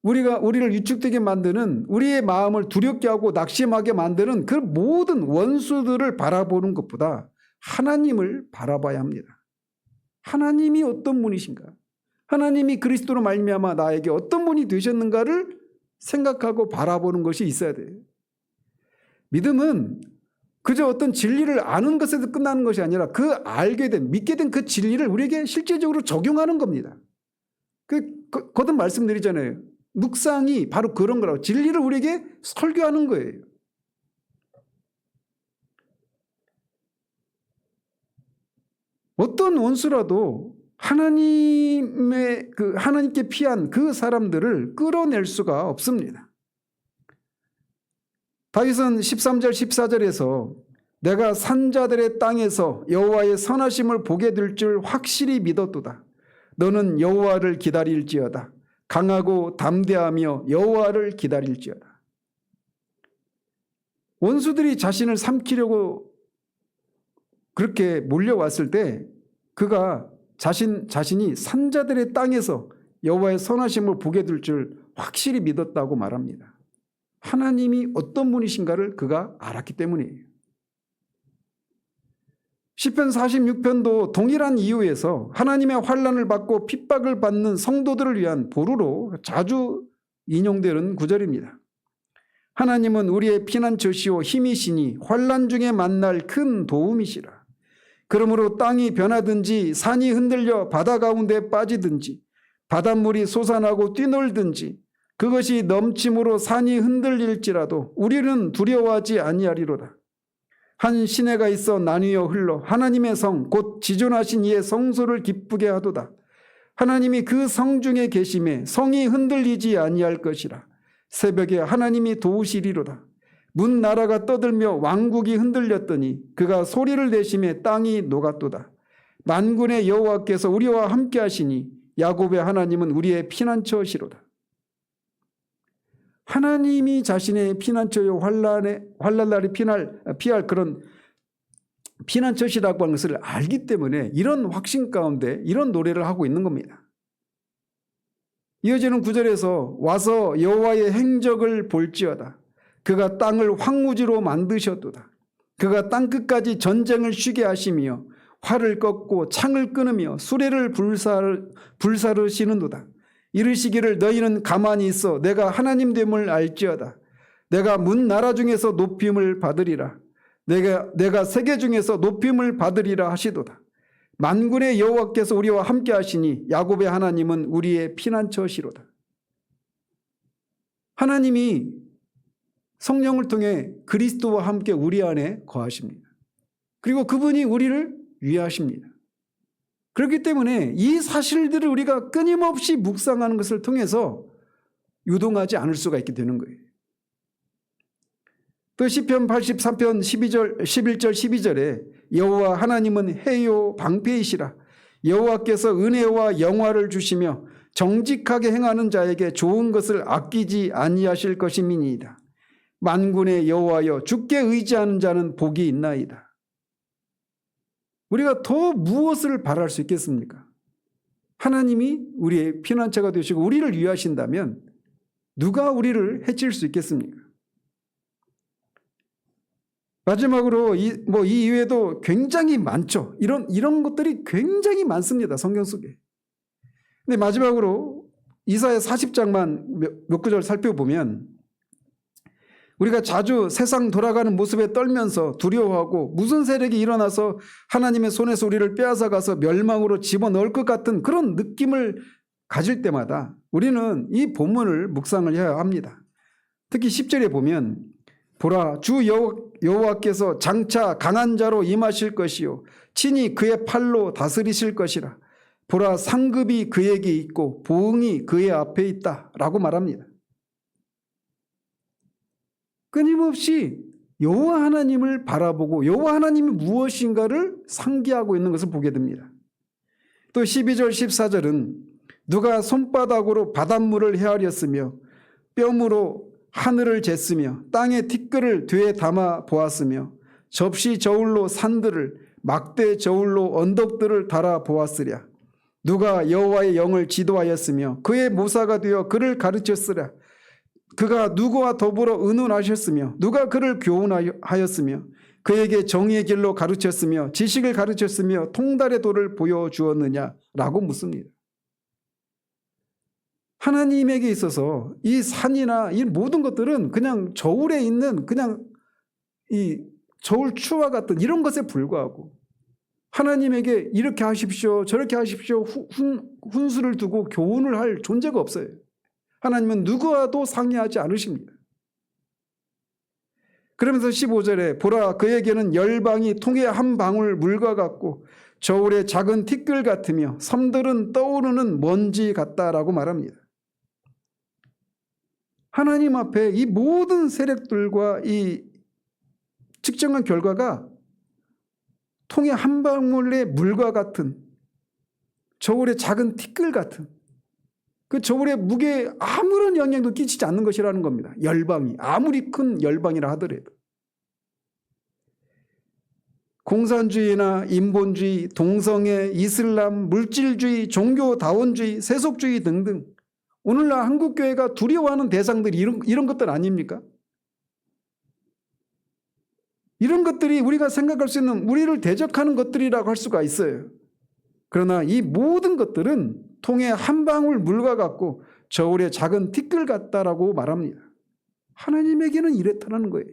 우리를 위축되게 만드는, 우리의 마음을 두렵게 하고 낙심하게 만드는 그 모든 원수들을 바라보는 것보다 하나님을 바라봐야 합니다. 하나님이 어떤 분이신가? 하나님이 그리스도로 말미암아 나에게 어떤 분이 되셨는가를 생각하고 바라보는 것이 있어야 돼요. 믿음은 그저 어떤 진리를 아는 것에서 끝나는 것이 아니라 그 믿게 된 그 진리를 우리에게 실제적으로 적용하는 겁니다. 거듭 말씀드리잖아요. 묵상이 바로 그런 거라고. 진리를 우리에게 설교하는 거예요. 어떤 원수라도 하나님께 피한 그 사람들을 끌어낼 수가 없습니다. 다윗은 13절 14절에서 내가 산자들의 땅에서 여호와의 선하심을 보게 될 줄 확실히 믿었도다. 너는 여호와를 기다릴지어다. 강하고 담대하며 여호와를 기다릴지어다. 원수들이 자신을 삼키려고 그렇게 몰려왔을 때 그가 자신이 산자들의 땅에서 여호와의 선하심을 보게 될 줄 확실히 믿었다고 말합니다. 하나님이 어떤 분이신가를 그가 알았기 때문이에요. 시편 46편도 동일한 이유에서 하나님의 환난을 받고 핍박을 받는 성도들을 위한 보루로 자주 인용되는 구절입니다. 하나님은 우리의 피난처시오 힘이시니 환난 중에 만날 큰 도움이시라. 그러므로 땅이 변하든지 산이 흔들려 바다 가운데 빠지든지 바닷물이 솟아나고 뛰놀든지 그것이 넘침으로 산이 흔들릴지라도 우리는 두려워하지 아니하리로다. 한 시내가 있어 나뉘어 흘러 하나님의 성 곧 지존하신 이의 성소를 기쁘게 하도다. 하나님이 그 성 중에 계심에 성이 흔들리지 아니할 것이라. 새벽에 하나님이 도우시리로다. 문 나라가 떠들며 왕국이 흔들렸더니 그가 소리를 내심에 땅이 녹았도다. 만군의 여호와께서 우리와 함께 하시니 야곱의 하나님은 우리의 피난처시로다. 하나님이 자신의 피난처요 환난날에 피할 그런 피난처시라고 하는 것을 알기 때문에 이런 확신 가운데 이런 노래를 하고 있는 겁니다. 이어지는 구절에서 와서 여호와의 행적을 볼지어다. 그가 땅을 황무지로 만드셨도다. 그가 땅끝까지 전쟁을 쉬게 하시며 활을 꺾고 창을 끊으며 수레를 불사르시는도다. 이르시기를 너희는 가만히 있어 내가 하나님 됨을 알지어다. 내가 문 나라 중에서 높임을 받으리라. 내가 세계 중에서 높임을 받으리라 하시도다. 만군의 여호와께서 우리와 함께 하시니 야곱의 하나님은 우리의 피난처시로다. 하나님이 성령을 통해 그리스도와 함께 우리 안에 거하십니다. 그리고 그분이 우리를 위하십니다. 그렇기 때문에 이 사실들을 우리가 끊임없이 묵상하는 것을 통해서 유동하지 않을 수가 있게 되는 거예요. 또 시편 83편 11절 12절에 여호와 하나님은 해요 방패이시라. 여호와께서 은혜와 영화를 주시며 정직하게 행하는 자에게 좋은 것을 아끼지 아니하실 것임이니이다. 만군의 여호와여, 주께 의지하는 자는 복이 있나이다. 우리가 더 무엇을 바랄 수 있겠습니까? 하나님이 우리의 피난처가 되시고 우리를 위하신다면 누가 우리를 해칠 수 있겠습니까? 마지막으로 이 이외에도 굉장히 많죠. 이런 것들이 굉장히 많습니다. 성경 속에. 근데 마지막으로 이사야 40장만 몇 구절 살펴보면 우리가 자주 세상 돌아가는 모습에 떨면서 두려워하고 무슨 세력이 일어나서 하나님의 손에서 우리를 빼앗아가서 멸망으로 집어넣을 것 같은 그런 느낌을 가질 때마다 우리는 이 본문을 묵상을 해야 합니다. 특히 10절에 보면 보라, 주 여호와께서 장차 강한 자로 임하실 것이요 친히 그의 팔로 다스리실 것이라. 보라, 상급이 그에게 있고 보응이 그의 앞에 있다 라고 말합니다. 끊임없이 여호와 하나님을 바라보고 여호와 하나님이 무엇인가를 상기하고 있는 것을 보게 됩니다. 또 12절 14절은 누가 손바닥으로 바닷물을 헤아렸으며 뼘으로 하늘을 쟀으며 땅의 티끌을 되에 담아 보았으며 접시 저울로 산들을 막대 저울로 언덕들을 달아 보았으랴. 누가 여호와의 영을 지도하였으며 그의 모사가 되어 그를 가르쳤으랴. 그가 누구와 더불어 의논하셨으며 누가 그를 교훈하였으며 그에게 정의의 길로 가르쳤으며 지식을 가르쳤으며 통달의 도를 보여주었느냐라고 묻습니다. 하나님에게 있어서 이 산이나 이 모든 것들은 그냥 저울에 있는 그냥 이 저울 추와 같은 이런 것에 불과하고 하나님에게 이렇게 하십시오 저렇게 하십시오 훈수를 두고 교훈을 할 존재가 없어요. 하나님은 누구와도 상의하지 않으십니다. 그러면서 15절에 보라, 그에게는 열방이 통에 한 방울 물과 같고 저울의 작은 티끌 같으며 섬들은 떠오르는 먼지 같다라고 말합니다. 하나님 앞에 이 모든 세력들과 이 측정한 결과가 통에 한 방울의 물과 같은 저울의 작은 티끌 같은 그 저울의 무게에 아무런 영향도 끼치지 않는 것이라는 겁니다. 열방이 아무리 큰 열방이라 하더라도. 공산주의나 인본주의, 동성애, 이슬람, 물질주의, 종교다원주의, 세속주의 등등 오늘날 한국교회가 두려워하는 대상들이 이런 것들 아닙니까? 이런 것들이 우리가 생각할 수 있는 우리를 대적하는 것들이라고 할 수가 있어요. 그러나 이 모든 것들은 통에 한 방울 물과 같고 저울의 작은 티끌 같다라고 말합니다. 하나님에게는 이렇다는 거예요.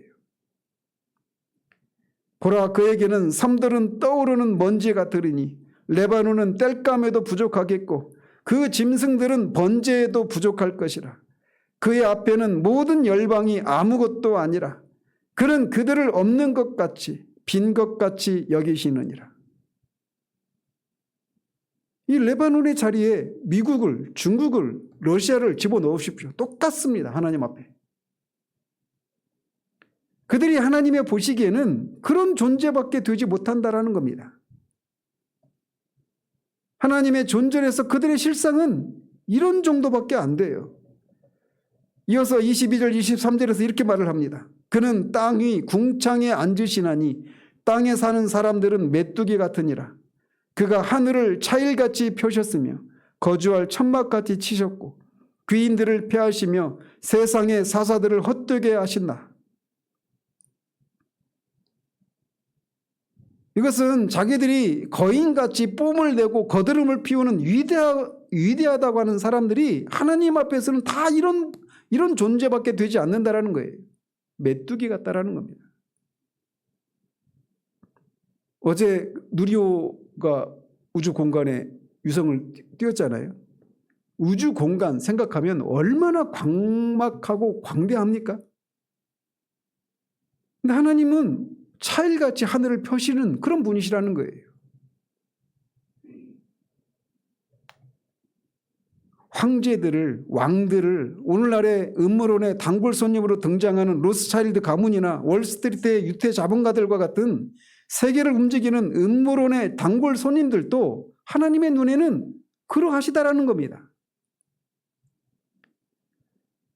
보라, 그에게는 섬들은 떠오르는 먼지 같으리니 레바논은 땔감에도 부족하겠고 그 짐승들은 번제에도 부족할 것이라. 그의 앞에는 모든 열방이 아무것도 아니라 그는 그들을 없는 것 같이 빈 것 같이 여기시느니라. 이 레바논의 자리에 미국을, 중국을, 러시아를 집어넣으십시오. 똑같습니다. 하나님 앞에. 그들이 하나님의 보시기에는 그런 존재밖에 되지 못한다라는 겁니다. 하나님의 존재에서 그들의 실상은 이런 정도밖에 안 돼요. 이어서 22절 23절에서 이렇게 말을 합니다. 그는 땅 위 궁창에 앉으시나니 땅에 사는 사람들은 메뚜기 같으니라. 그가 하늘을 차일같이 펴셨으며 거주할 천막같이 치셨고 귀인들을 패하시며 세상의 사사들을 헛되게 하신다. 이것은 자기들이 거인같이 뽐을 내고 거드름을 피우는 위대하다고 하는 사람들이 하나님 앞에서는 다 이런 존재밖에 되지 않는다라는 거예요. 메뚜기 같다라는 겁니다. 어제 누리호가 우주 공간에 유성을 띄웠잖아요. 우주 공간 생각하면 얼마나 광막하고 광대합니까? 근데 하나님은 차일같이 하늘을 펴시는 그런 분이시라는 거예요. 황제들을, 왕들을 오늘날의 음모론의 단골 손님으로 등장하는 로스차일드 가문이나 월스트리트의 유태 자본가들과 같은 세계를 움직이는 음모론의 단골 손님들도 하나님의 눈에는 그러하시다라는 겁니다.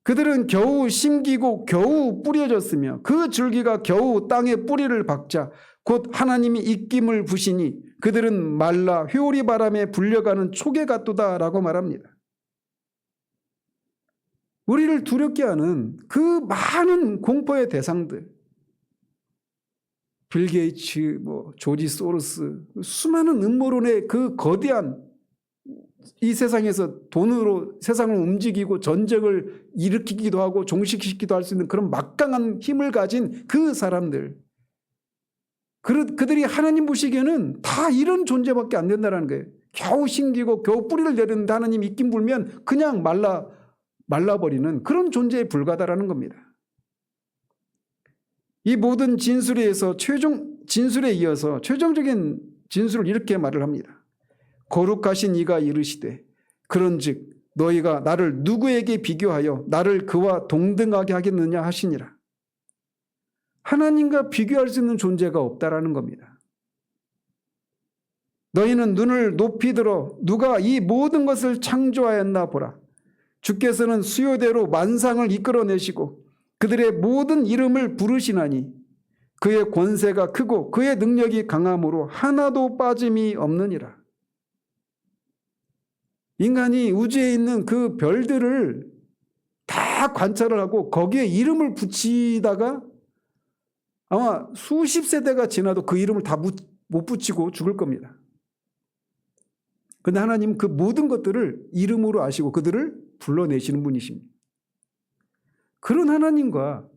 그들은 겨우 심기고 겨우 뿌려졌으며 그 줄기가 겨우 땅에 뿌리를 박자 곧 하나님이 입김을 부시니 그들은 말라 회오리 바람에 불려가는 촉에 같도다라고 말합니다. 우리를 두렵게 하는 그 많은 공포의 대상들, 빌 게이츠, 조지 소로스, 수많은 음모론의 그 거대한 이 세상에서 돈으로 세상을 움직이고 전쟁을 일으키기도 하고 종식시키기도 할 수 있는 그런 막강한 힘을 가진 그 사람들, 그들이 하나님 보시기에는 다 이런 존재밖에 안 된다는 거예요. 겨우 심기고 겨우 뿌리를 내리는데 하나님 입김 불면 그냥 말라버리는 그런 존재에 불과하다라는 겁니다. 이 모든 진술에 이어서 최종적인 진술을 이렇게 말을 합니다. 거룩하신 이가 이르시되 그런즉 너희가 나를 누구에게 비교하여 나를 그와 동등하게 하겠느냐 하시니라. 하나님과 비교할 수 있는 존재가 없다라는 겁니다. 너희는 눈을 높이 들어 누가 이 모든 것을 창조하였나 보라. 주께서는 수요대로 만상을 이끌어내시고 그들의 모든 이름을 부르시나니 그의 권세가 크고 그의 능력이 강함으로 하나도 빠짐이 없느니라. 인간이 우주에 있는 그 별들을 다 관찰을 하고 거기에 이름을 붙이다가 아마 수십 세대가 지나도 그 이름을 다 못 붙이고 죽을 겁니다. 그런데 하나님은 그 모든 것들을 이름으로 아시고 그들을 불러내시는 분이십니다. 그런 하나님과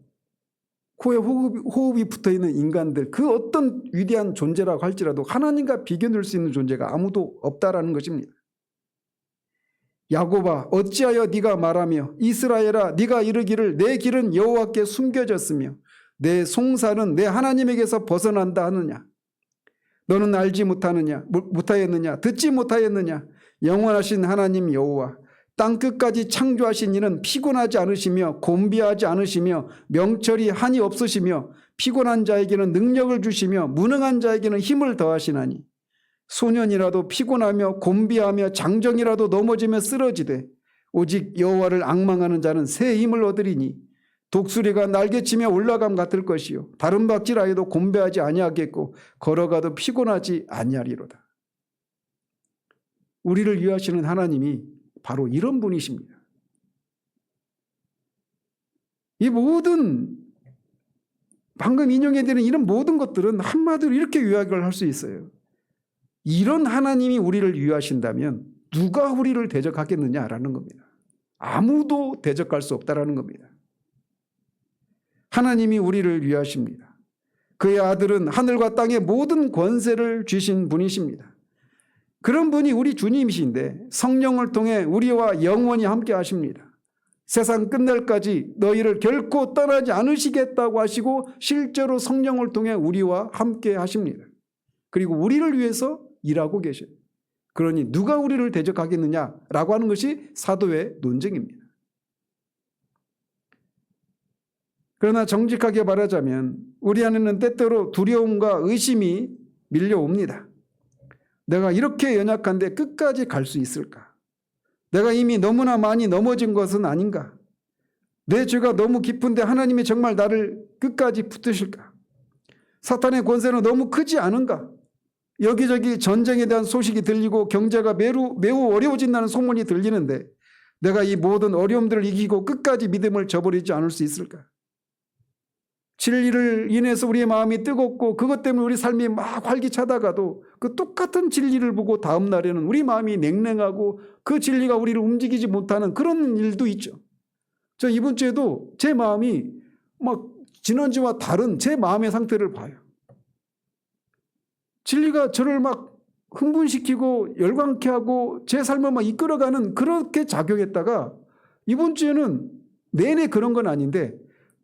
코에 호흡이 붙어있는 인간들, 그 어떤 위대한 존재라고 할지라도 하나님과 비교될 수 있는 존재가 아무도 없다라는 것입니다. 야곱아 어찌하여 네가 말하며 이스라엘아 네가 이르기를 내 길은 여호와께 숨겨졌으며 내 송사는 내 하나님에게서 벗어난다 하느냐. 너는 알지 못하였느냐 듣지 못하였느냐. 영원하신 하나님 여호와 땅끝까지 창조하신 이는 피곤하지 않으시며 곤비하지 않으시며 명철이 한이 없으시며 피곤한 자에게는 능력을 주시며 무능한 자에게는 힘을 더하시나니 소년이라도 피곤하며 곤비하며 장정이라도 넘어지며 쓰러지되 오직 여호와를 앙망하는 자는 새 힘을 얻으리니 독수리가 날개치며 올라감 같을 것이요 다른 박질하여도 곤배하지 아니하겠고 걸어가도 피곤하지 아니하리로다. 우리를 위하시는 하나님이 바로 이런 분이십니다. 이 모든 방금 인용해드린 이런 모든 것들은 한마디로 이렇게 요약을 할 수 있어요. 이런 하나님이 우리를 위하신다면 누가 우리를 대적하겠느냐라는 겁니다. 아무도 대적할 수 없다라는 겁니다. 하나님이 우리를 위하십니다. 그의 아들은 하늘과 땅의 모든 권세를 주신 분이십니다. 그런 분이 우리 주님이신데 성령을 통해 우리와 영원히 함께 하십니다. 세상 끝날까지 너희를 결코 떠나지 않으시겠다고 하시고 실제로 성령을 통해 우리와 함께 하십니다. 그리고 우리를 위해서 일하고 계셔요. 그러니 누가 우리를 대적하겠느냐라고 하는 것이 사도의 논쟁입니다. 그러나 정직하게 말하자면 우리 안에는 때때로 두려움과 의심이 밀려옵니다. 내가 이렇게 연약한데 끝까지 갈 수 있을까? 내가 이미 너무나 많이 넘어진 것은 아닌가? 내 죄가 너무 깊은데 하나님이 정말 나를 끝까지 붙드실까? 사탄의 권세는 너무 크지 않은가? 여기저기 전쟁에 대한 소식이 들리고 경제가 매우 어려워진다는 소문이 들리는데 내가 이 모든 어려움들을 이기고 끝까지 믿음을 저버리지 않을 수 있을까? 진리를 인해서 우리의 마음이 뜨겁고 그것 때문에 우리 삶이 막 활기차다가도 그 똑같은 진리를 보고 다음 날에는 우리 마음이 냉랭하고 그 진리가 우리를 움직이지 못하는 그런 일도 있죠. 저 이번 주에도 제 마음이 막 지난주와 다른 제 마음의 상태를 봐요. 진리가 저를 막 흥분시키고 열광케 하고 제 삶을 막 이끌어가는 그렇게 작용했다가 이번 주에는 내내 그런 건 아닌데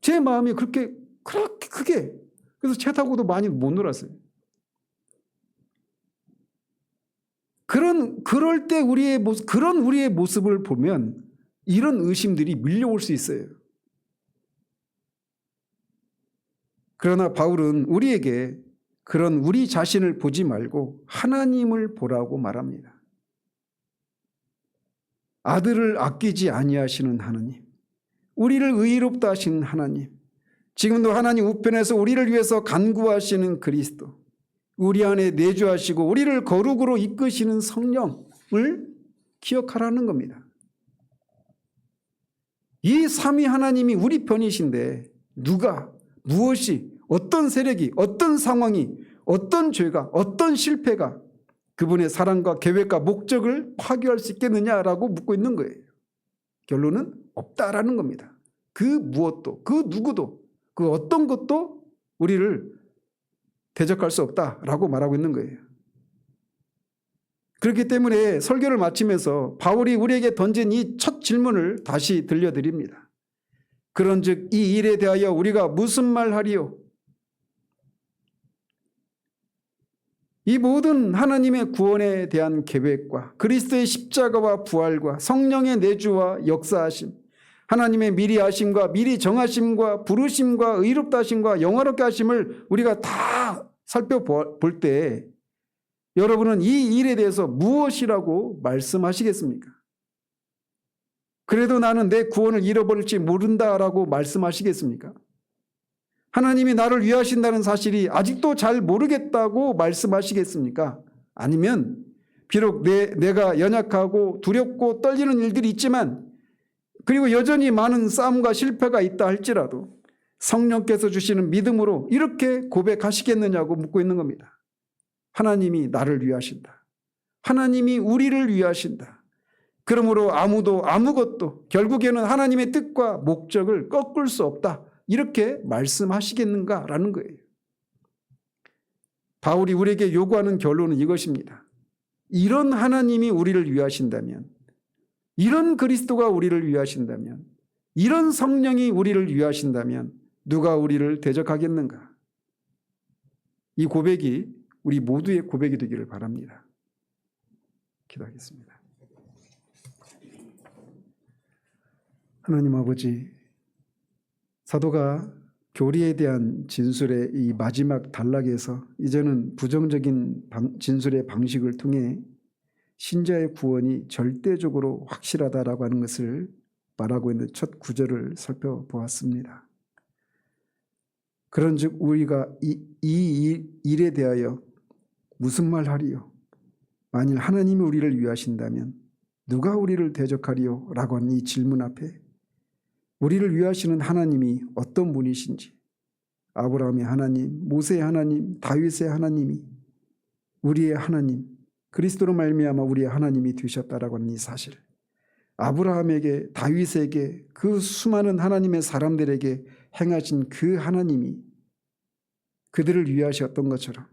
제 마음이 그렇게 크게 그래서 차 타고도 많이 못 놀았어요. 그럴 때 그런 우리의 모습을 보면 이런 의심들이 밀려올 수 있어요. 그러나 바울은 우리에게 그런 우리 자신을 보지 말고 하나님을 보라고 말합니다. 아들을 아끼지 아니하시는 하나님, 우리를 의롭다 하시는 하나님, 지금도 하나님 우편에서 우리를 위해서 간구하시는 그리스도, 우리 안에 내주하시고 우리를 거룩으로 이끄시는 성령을 기억하라는 겁니다. 이 삼위 하나님이 우리 편이신데 누가, 무엇이, 어떤 세력이, 어떤 상황이, 어떤 죄가, 어떤 실패가 그분의 사랑과 계획과 목적을 파괴할 수 있겠느냐라고 묻고 있는 거예요. 결론은 없다라는 겁니다. 그 무엇도, 그 누구도, 그 어떤 것도 우리를 대적할 수 없다라고 말하고 있는 거예요. 그렇기 때문에 설교를 마치면서 바울이 우리에게 던진 이 첫 질문을 다시 들려드립니다. 그런즉 이 일에 대하여 우리가 무슨 말하리요? 이 모든 하나님의 구원에 대한 계획과 그리스도의 십자가와 부활과 성령의 내주와 역사하심, 하나님의 미리 하심과 미리 정하심과 부르심과 의롭다 하심과 영화롭게 하심을 우리가 다 살펴볼 때 여러분은 이 일에 대해서 무엇이라고 말씀하시겠습니까? 그래도 나는 내 구원을 잃어버릴지 모른다라고 말씀하시겠습니까? 하나님이 나를 위하신다는 사실이 아직도 잘 모르겠다고 말씀하시겠습니까? 아니면 비록 내가 연약하고 두렵고 떨리는 일들이 있지만 그리고 여전히 많은 싸움과 실패가 있다 할지라도 성령께서 주시는 믿음으로 이렇게 고백하시겠느냐고 묻고 있는 겁니다. 하나님이 나를 위하신다. 하나님이 우리를 위하신다. 그러므로 아무도 아무것도 결국에는 하나님의 뜻과 목적을 꺾을 수 없다. 이렇게 말씀하시겠는가라는 거예요. 바울이 우리에게 요구하는 결론은 이것입니다. 이런 하나님이 우리를 위하신다면, 이런 그리스도가 우리를 위하신다면, 이런 성령이 우리를 위하신다면 누가 우리를 대적하겠는가? 이 고백이 우리 모두의 고백이 되기를 바랍니다. 기도하겠습니다. 하나님 아버지, 사도가 교리에 대한 진술의 이 마지막 단락에서 이제는 부정적인 진술의 방식을 통해 신자의 구원이 절대적으로 확실하다라고 하는 것을 말하고 있는 첫 구절을 살펴보았습니다. 그런즉 우리가 이 일에 대하여 무슨 말 하리요? 만일 하나님이 우리를 위하신다면 누가 우리를 대적하리요? 라고 하는 이 질문 앞에 우리를 위하시는 하나님이 어떤 분이신지, 아브라함의 하나님, 모세의 하나님, 다윗의 하나님이 우리의 하나님, 그리스도로 말미암아 우리의 하나님이 되셨다라고 하는 이 사실, 아브라함에게, 다윗에게, 그 수많은 하나님의 사람들에게 행하신 그 하나님이 그들을 위하셨던 것처럼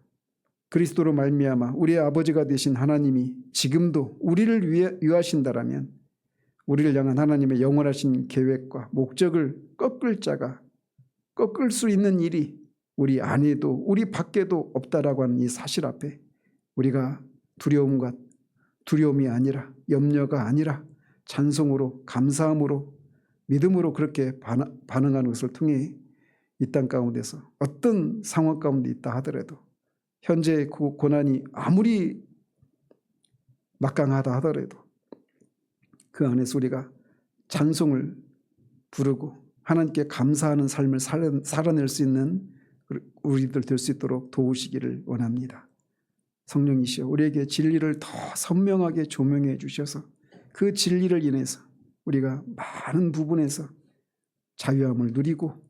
그리스도로 말미암아 우리의 아버지가 되신 하나님이 지금도 우리를 위하신다라면 우리를 향한 하나님의 영원하신 계획과 목적을 꺾을 자가, 꺾을 수 있는 일이 우리 안에도 우리 밖에도 없다라고 하는 이 사실 앞에 우리가 두려움이 아니라, 염려가 아니라 찬송으로, 감사함으로, 믿음으로 그렇게 반응하는 것을 통해 이 땅 가운데서 어떤 상황 가운데 있다 하더라도, 현재의 고난이 아무리 막강하다 하더라도 그 안에서 우리가 찬송을 부르고 하나님께 감사하는 삶을 살아낼 수 있는 우리들 될 수 있도록 도우시기를 원합니다. 성령이시여, 우리에게 진리를 더 선명하게 조명해 주셔서 그 진리를 인해서 우리가 많은 부분에서 자유함을 누리고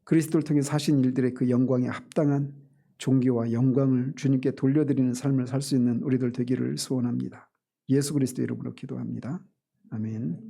그리스도를 통해 사신 일들의 그 영광에 합당한 존귀와 영광을 주님께 돌려드리는 삶을 살 수 있는 우리들 되기를 소원합니다. 예수 그리스도 이름으로 기도합니다. 아멘.